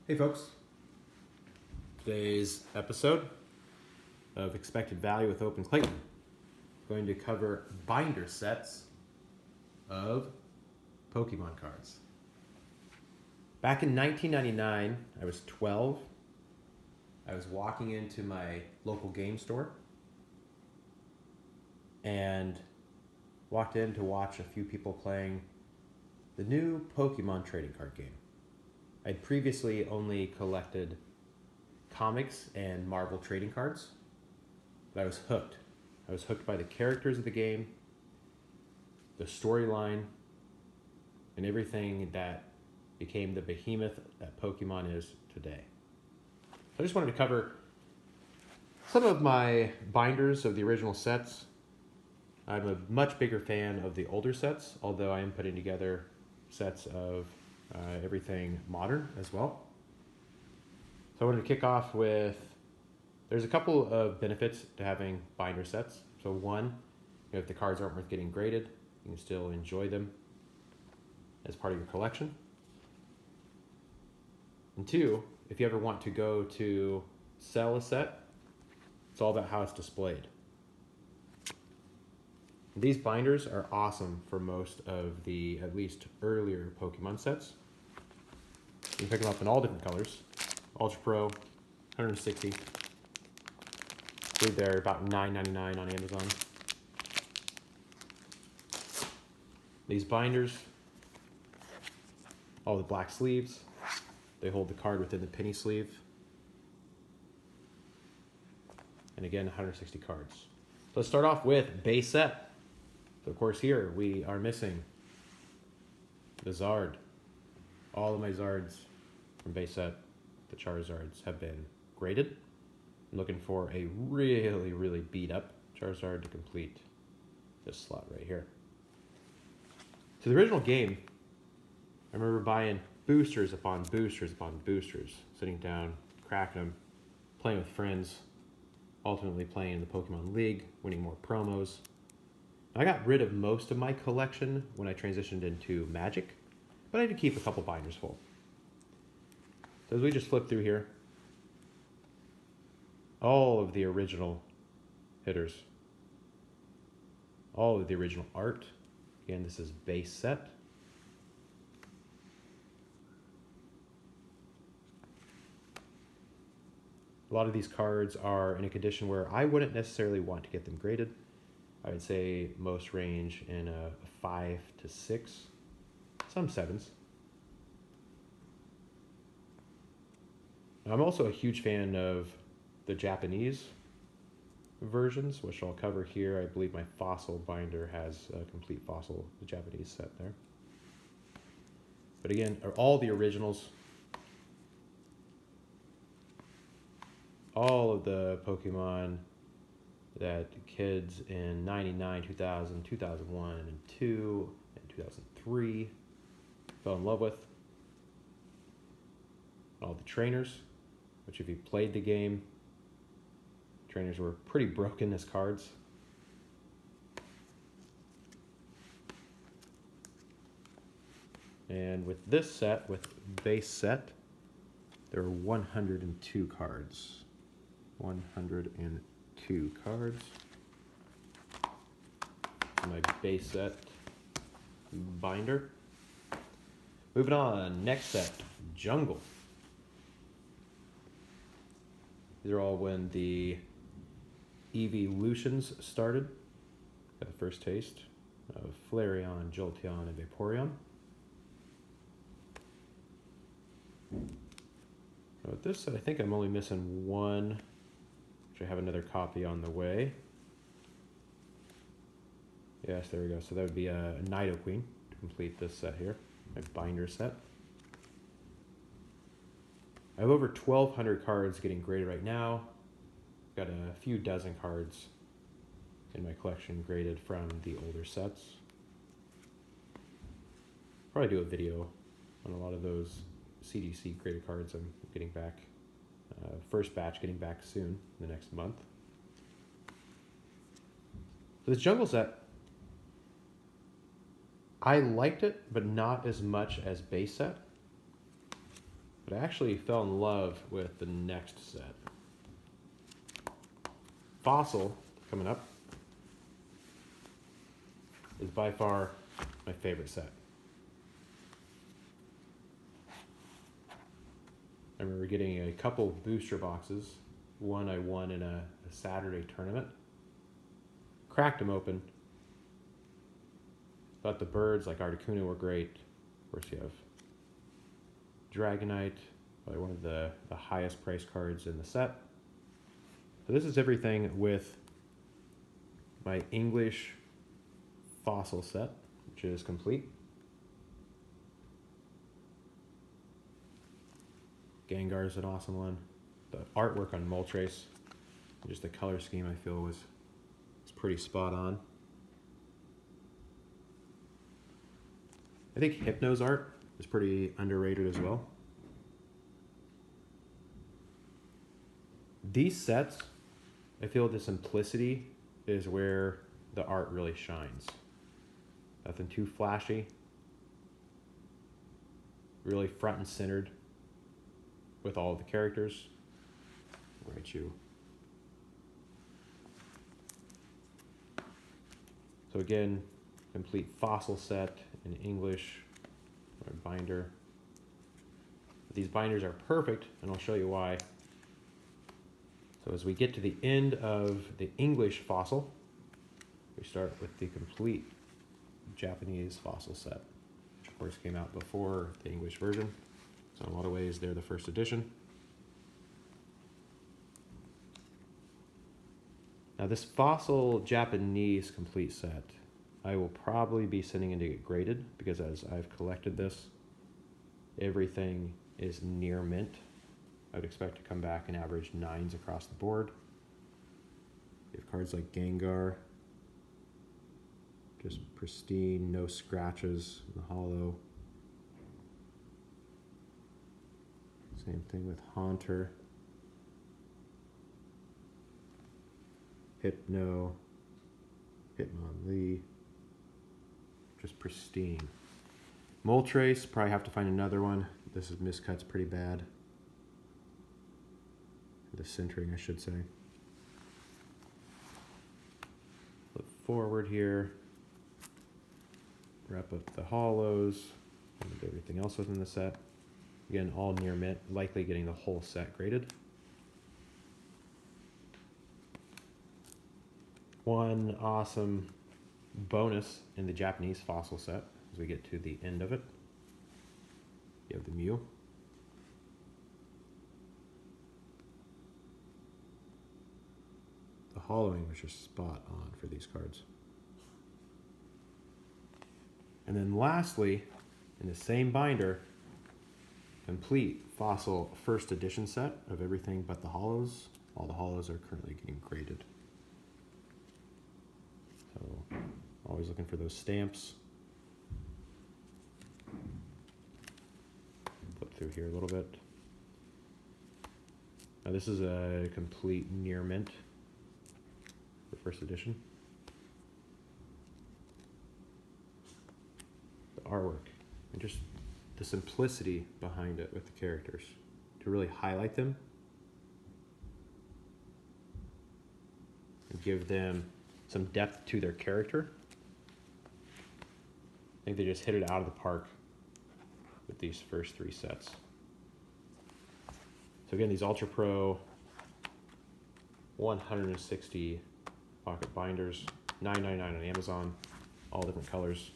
Hey folks, today's episode of Expected Value with Open Clayton going to cover binder sets of Pokemon cards. Back in 1999, I was 12. I was walking into my local game store and walked in to watch a few people playing the new Pokemon trading card game. I'd previously only collected comics and Marvel trading cards, but I was hooked. I was hooked by the characters of the game, the storyline, and everything that became the behemoth that Pokemon is today. So I just wanted to cover some of my binders of the original sets. I'm a much bigger fan of the older sets, although I am putting together sets of everything modern as well. So I wanted to kick off with, there's a couple of benefits to having binder sets. So one, if the cards aren't worth getting graded, you can still enjoy them as part of your collection. And two, if you ever want to go to sell a set, it's all about how it's displayed. These binders are awesome for most of the, at least earlier Pokemon sets. You can pick them up in all different colors. Ultra Pro, 160. I believe they're about $9.99 on Amazon. These binders, all the black sleeves. They hold the card within the penny sleeve. And again, 160 cards. So let's start off with base set. So of course here we are missing the Zard. All of my Zards from base set, the Charizards, have been graded. I'm looking for a really, really beat up Charizard to complete this slot right here. So the original game, I remember buying boosters upon boosters upon boosters, sitting down, cracking them, playing with friends, ultimately playing in the Pokemon League, winning more promos. I got rid of most of my collection when I transitioned into Magic, but I had to keep a couple binders full. So as we just flip through here, all of the original hitters, all of the original art. Again, this is base set. A lot of these cards are in a condition where I wouldn't necessarily want to get them graded. I would say most range in a 5 to 6, some 7s. I'm also a huge fan of the Japanese versions, which I'll cover here. I believe my Fossil binder has a complete Fossil, the Japanese set there. But again, are all the originals, all of the Pokemon that kids in 99, 2000, 2001, and 2, and 2003 fell in love with. All the trainers, which if you played the game, trainers were pretty broken as cards. And with this set, with base set, there are 102 cards. 102 cards. My base set binder. Moving on, next set, Jungle. These are all when the evolutions started. Got the first taste of Flareon, Jolteon, and Vaporeon. With this set, I think I'm only missing one, which I have another copy on the way. Yes, there we go. So that would be a Nidoqueen to complete this set here, my binder set. I have over 1,200 cards getting graded right now. Got a few dozen cards in my collection graded from the older sets. Probably do a video on a lot of those CGC graded cards I'm getting back. First batch getting back soon, in the next month. So this Jungle set, I liked it, but not as much as base set. but I actually fell in love with the next set. Fossil, coming up, is by far my favorite set. I remember getting a couple booster boxes. One I won in a Saturday tournament. Cracked them open. Thought the birds like Articuno were great. Of course, you have Dragonite, probably one of the highest price cards in the set. So this is everything with my English Fossil set, which is complete. Gengar is an awesome one. The artwork on Moltres, just the color scheme, I feel was pretty spot on. I think Hypno's art is pretty underrated as well. These sets, I feel the simplicity is where the art really shines. Nothing too flashy. Really front and centered with all of the characters. Raichu. So again, complete Fossil set in English, or binder. These binders are perfect, and I'll show you why. So as we get to the end of the English Fossil, we start with the complete Japanese Fossil set, which of course came out before the English version. So in a lot of ways, they're the first edition. Now this Fossil Japanese complete set, I will probably be sending in to get graded because as I've collected this, everything is near mint. I would expect to come back and average 9s across the board. You have cards like Gengar, just pristine, no scratches in the hollow. Same thing with Haunter. Hypno, Hitmonlee, just pristine. Moltres, probably have to find another one. This is miscut's pretty bad. The centering, I should say. Flip forward here. Wrap up the hollows and everything else within the set. Again, all near mint, likely getting the whole set graded. One awesome bonus in the Japanese Fossil set as we get to the end of it. You have the Mew. The hollowing was just spot on for these cards. And then lastly, in the same binder, complete Fossil first edition set of everything but the hollows. All the hollows are currently getting graded. So always looking for those stamps. Flip through here a little bit. Now this is a complete near mint for first edition. The artwork and just the simplicity behind it with the characters to really highlight them and give them some depth to their character. I think they just hit it out of the park with these first 3 sets. So again, these Ultra Pro 160 pocket binders, $9.99 on Amazon, all different colors.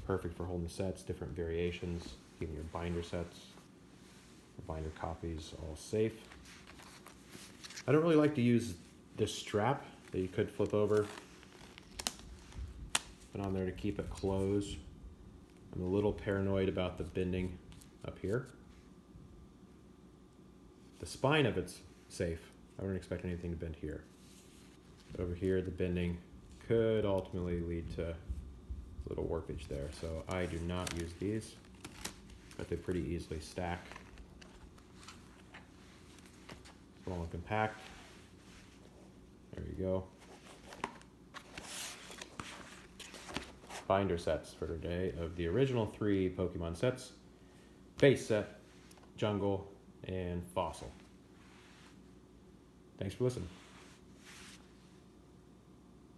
Perfect for holding sets, different variations, keeping your binder sets, or binder copies all safe. I don't really like to use this strap that you could flip over, put on there to keep it closed. I'm a little paranoid about the bending up here. The spine of it's safe. I wouldn't expect anything to bend here. But over here, the bending could ultimately lead to a little warpage there. So I do not use these, but they pretty easily stack. Small and compact. There you go. Binder sets for today of the original 3 Pokemon sets. Base set, Jungle, and Fossil. Thanks for listening.